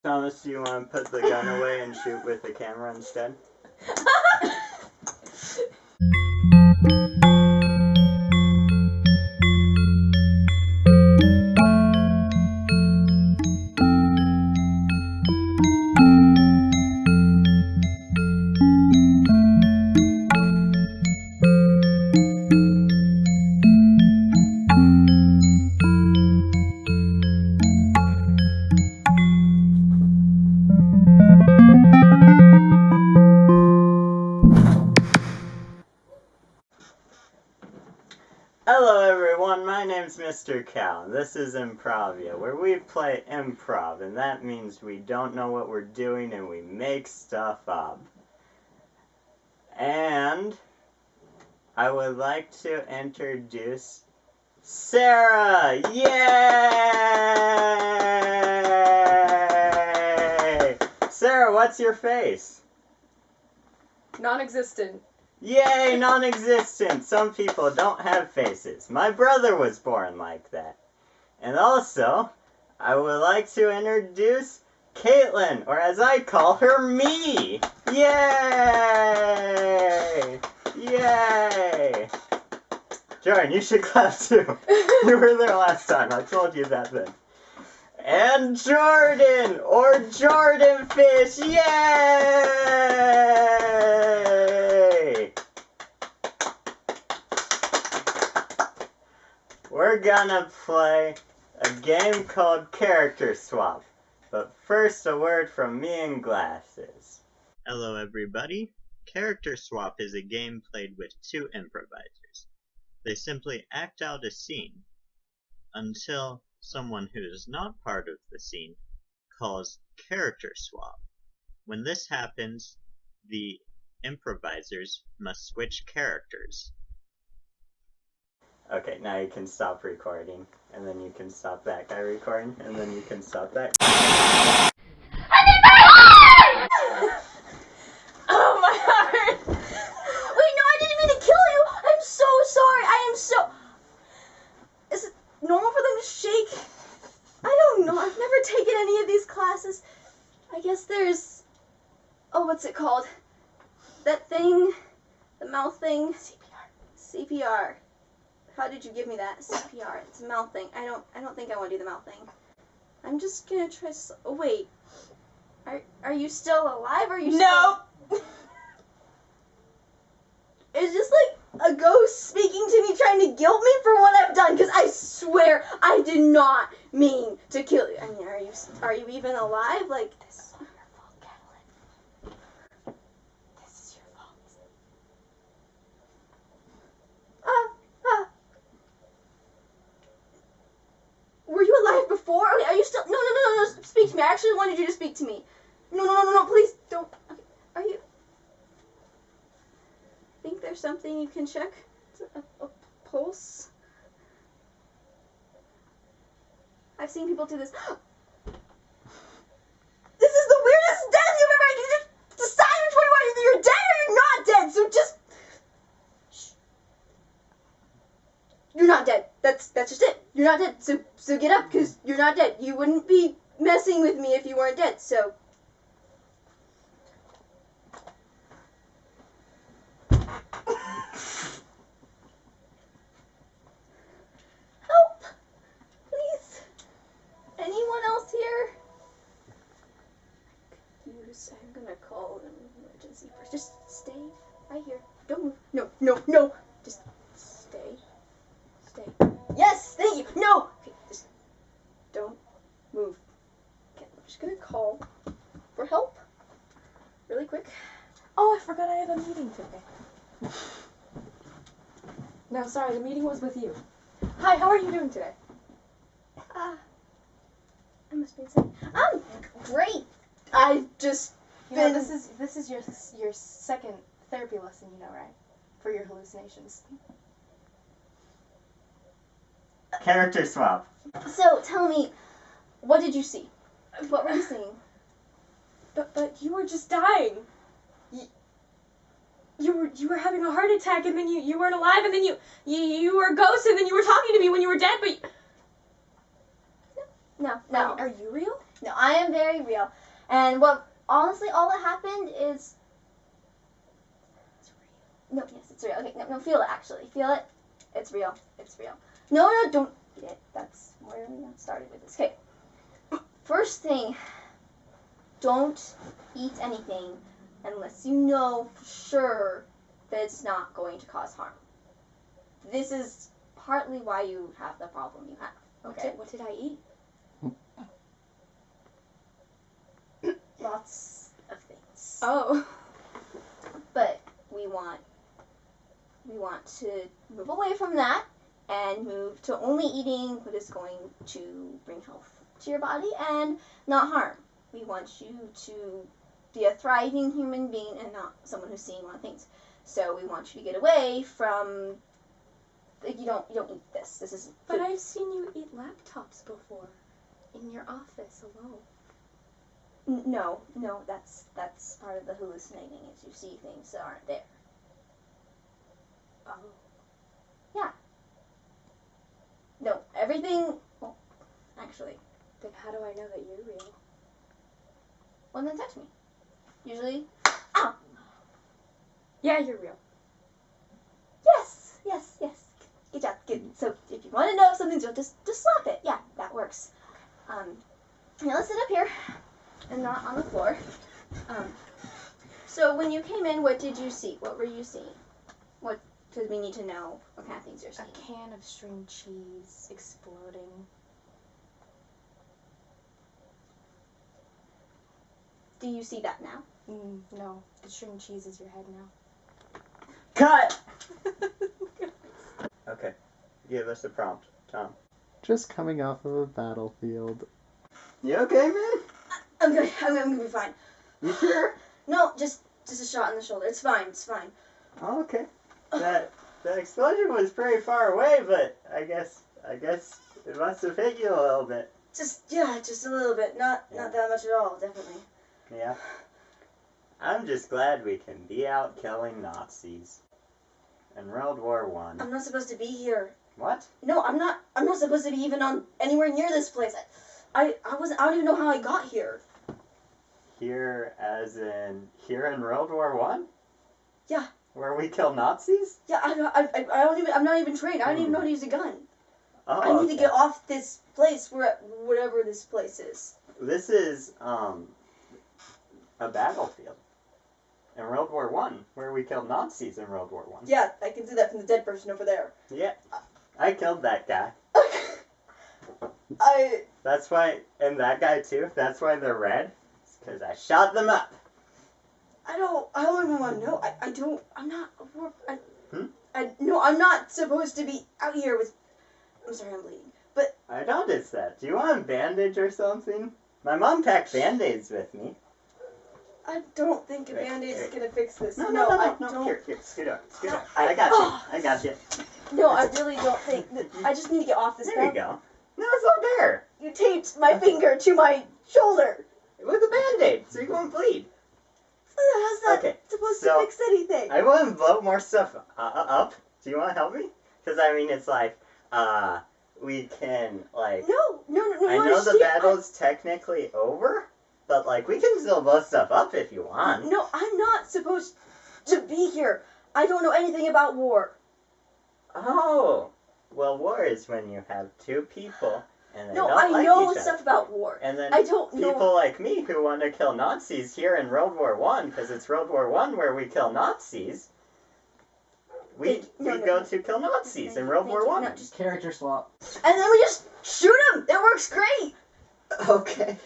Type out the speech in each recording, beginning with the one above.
Thomas, do you want to put the gun away and shoot with the camera instead? Hello everyone, my name's MR.Cow, and this is Improvia, where we play improv, and that means we don't know what we're doing and we make stuff up. And I would like to introduce Sarah! Yay! Sarah, what's your face? Non-existent. Yay, non-existent! Some people don't have faces. My brother was born like that. And also, I would like to introduce Caitlin, or as I call her, me! Yay! Yay! Jordon, you should clap too. You were there last time, I told you that then. And Jordon, or Jordan Fish, yay! We're gonna play a game called Character Swap. But first, a word from me and Glasses. Hello everybody. Character Swap is a game played with two improvisers. They simply act out a scene until someone who is not part of the scene calls Character Swap. When this happens, the improvisers must switch characters. Okay, now you can stop recording, and then you can stop that guy recording, and then you can stop that. I need my heart! Oh, my heart! Wait, no, I didn't mean to kill you! I'm so sorry, Is it normal for them to shake? I don't know, I've never taken any of these classes. I guess there's... Oh, what's it called? That thing? The mouth thing? CPR. How did you give me that? CPR. It's a mouth thing. I don't think I want to do the mouth thing. I'm just gonna try. Oh wait. Are you still alive? Are you? No. It's just like a ghost speaking to me, trying to guilt me for what I've done. Because I swear I did not mean to kill you. I mean, are you even alive? Like, this is not your fault, Catelyn. This is your fault. Were you alive before? Okay, are you still? No. Speak to me. I actually wanted you to speak to me. No. Please don't. Okay. Are you? Think there's something you can check? A pulse. I've seen people do this. This is the weirdest death you've ever. You just decide which one you want. Either you're dead or you're not dead. So just. Shh. You're not dead. That's just it. You're not dead. So get up, because you're not dead. You wouldn't be messing with me if you weren't dead, so. Help! Please. Anyone else here? I'm gonna call an emergency first. Just stay right here. Don't move. No. Just stay. Yes, thank you. No. Okay, just don't move. Okay, I'm just gonna call for help really quick. Oh, I forgot I have a meeting today. No, sorry, the meeting was with you. Hi, how are you doing today? I must be insane. I'm great. I just been... this is your second therapy lesson, you know, right? For your hallucinations. Character Swap. So, tell me, what did you see? What were you seeing? But you were just dying. You were having a heart attack, and then you weren't alive, and then you were a ghost, and then you were talking to me when you were dead, but... No. Are you real? No, I am very real. And honestly, all that happened is... No, yes, it's real. Okay, no, feel it, actually. Feel it. It's real. It's real. No, don't eat it. That's where we got started with this. Okay. First thing, don't eat anything unless you know for sure that it's not going to cause harm. This is partly why you have the problem you have. Okay? What did I eat? Lots of things. Oh. But we want to move away from that and move to only eating what is going to bring health to your body and not harm. We want you to be a thriving human being and not someone who's seeing a lot of things. So we want you to get away from, you don't eat this. This is But food. I've seen you eat laptops before. In your office alone. No, that's part of the hallucinating, is you see things that aren't there. Oh. Yeah. No, everything, well, actually, Then how do I know that you're real? well, then touch me. Usually, Yeah, you're real. yes. Good job, good. So if you want to know if something's real, just slap it. Yeah, that works. Here, let's sit up here and not on the floor. So when you came in, what did you see? What were you seeing? Because we need to know what kind of things you're A seeing. can of string cheese exploding. Do you see that now? No, the string cheese is your head now. Cut! Okay, give us a prompt, Tom. Just coming off of a battlefield. You okay, man? I'm good. I'm gonna be fine. You sure? No, just a shot in the shoulder. It's fine. Oh, okay. That explosion was pretty far away, but I guess it must have hit you a little bit. Just a little bit. Not that much at all. Definitely. Yeah. I'm just glad we can be out killing Nazis. In World War One. I'm not supposed to be here. What? No, I'm not supposed to be even on anywhere near this place. I don't even know how I got here. Here, as in here in World War One? Yeah. Where we kill Nazis? Yeah, I'm not even trained. I don't even know how to use a gun. Oh, I need to get off this place, whatever this place is. This is a battlefield. In World War One, where we killed Nazis in World War One. Yeah, I can see that from the dead person over there. Yeah, I killed that guy. That's why, and that guy too. That's why they're red. It's because I shot them up. I don't even want to know. I'm not supposed to be out here with. I'm sorry, I'm bleeding. But I noticed that. Do you want a bandage or something? My mom packed Band-Aids with me. I don't think a Right, Band-Aid is right. gonna fix this. No. I don't. Here, scoot up. No, I got you. No, I really don't think. I just need to get off this. There you go. No, it's all there. You taped my finger to my shoulder. With a Band-Aid, so you won't bleed. How's that Okay, supposed so to fix anything? I want to blow more stuff up. Do you want to help me? Because, I mean, it's like, we can, like... No. I know the battle's technically over, but, like, we can still blow stuff up if you want. No, I'm not supposed to be here. I don't know anything about war. Oh. Well, war is when you have two people and they No, don't I like know each other. stuff about war. And then I don't know. people like me who want to kill Nazis here in World War One, because it's World War One where we kill Nazis. We go to kill Nazis in World War One. No, just... Character swap. And then we just shoot them. It works great. Okay.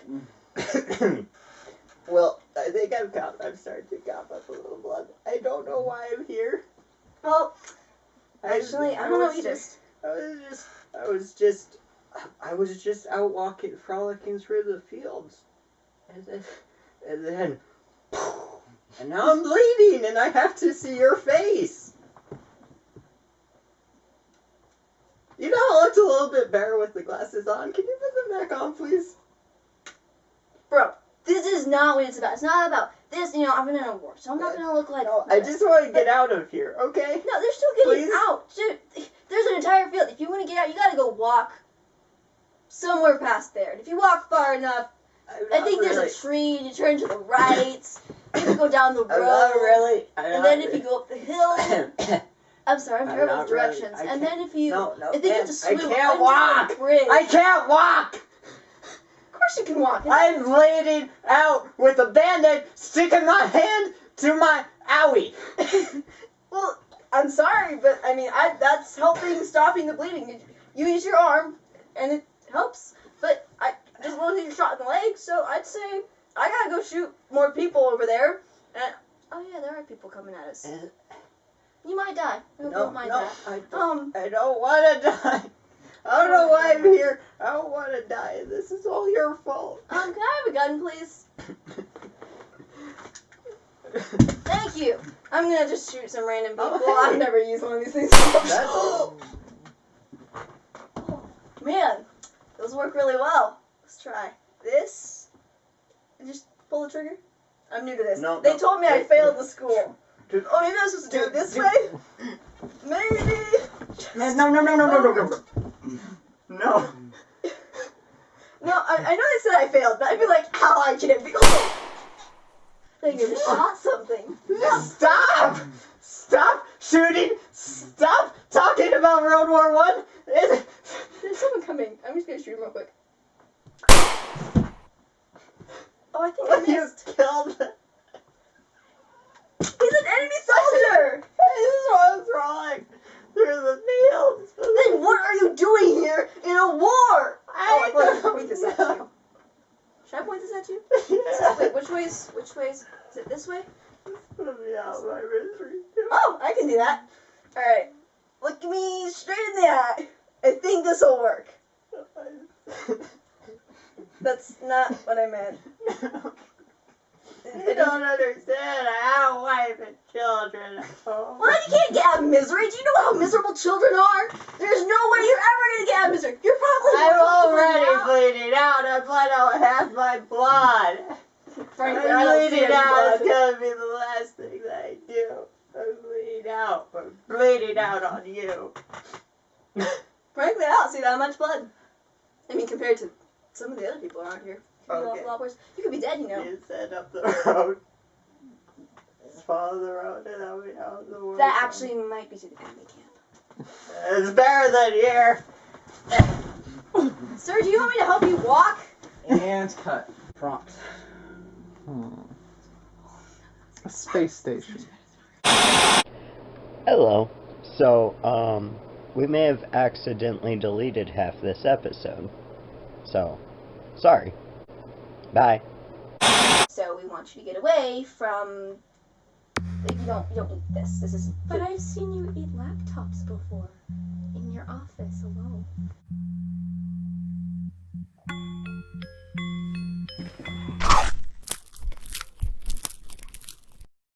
Well, I think I'm starting to cough up a little blood. I don't know why I'm here. Well, actually, I don't know either. I was just out frolicking through the fields, and then, and now I'm bleeding, and I have to see your face. You know, it looks a little bit better with the glasses on. Can you put them back on, please? Bro, this is not what it's about. It's not about this. I'm in a war, so I'm not gonna look like. No, I just want to get out of here, okay? No, they're still getting Please? out. Dude, there's an entire field. If you want to get out, you gotta go walk somewhere past there. And if you walk far enough, I think there's a tree, and you turn to the right. Then you go down the road. I'm not really. And then if you go up the hill. I'm sorry, I'm terrible with directions. Really, and then if you. No, and then you have to swim I can't under walk. the bridge. I can't walk. Of course you can walk. I'm bleeding out with a band-aid sticking my hand to my owie. Well, I'm sorry, but I mean, that's helping stopping the bleeding. You use your arm, and it helps. But I just want to get shot in the leg, so I'd say I gotta go shoot more people over there. And oh yeah, there are people coming at us. You might die. I hope you don't mind that. I don't want to die. I don't know why I'm here. I don't want to die. This is all your fault. Can I have a gun, please? Thank you. I'm gonna just shoot some random people. Oh, hey. I've never used one of these things before. That's Man, those work really well. Let's try this. And just pull the trigger. I'm new to this. No, they no. told me I failed the school. Dude. Oh, maybe I'm supposed to do it this way? Maybe. No. No. No, I know they said I failed, but I feel like how I can't be. Like you shot something. Stop! Stop shooting! Stop talking about World War I! There's someone coming. I'm just gonna shoot him real quick. Oh, I think I You missed. killed him. He's an enemy soldier! This is what's wrong. Through the fields. Then what are you doing here in a war? I Let me don't point this at know. you. Should I point this at you? Yeah. Wait, which way's? Is it this way? Put me out of my misery. Oh, I can do that. Alright. Look me straight in the eye. I think this will work. That's not what I meant. You don't understand. I have a wife and children at home. Well, then you can't get out of misery. Do you know how miserable children are? There's no way you're ever going to get out of misery. You're probably I'm already bleeding bleeding out. I bled out half my blood. Frankly, I'm I don't see bleeding any out. blood. It's gonna be the last thing that I do. I'm bleeding out. I'm bleeding out on you. Frankly, I don't see that much blood. I mean, compared to some of the other people around here. Okay. A lot worse. You could be dead, you know. You said up the road. Just follow the road and I'll be out of the world. That actually might be to the enemy camp. It's better than here. Sir, do you want me to help you walk? And cut. Prompt. A space station. Hello. So, we may have accidentally deleted half this episode. So, sorry. Bye. So we want you to get away from. You don't eat this. This is. But I've seen you eat laptops before. In your office alone.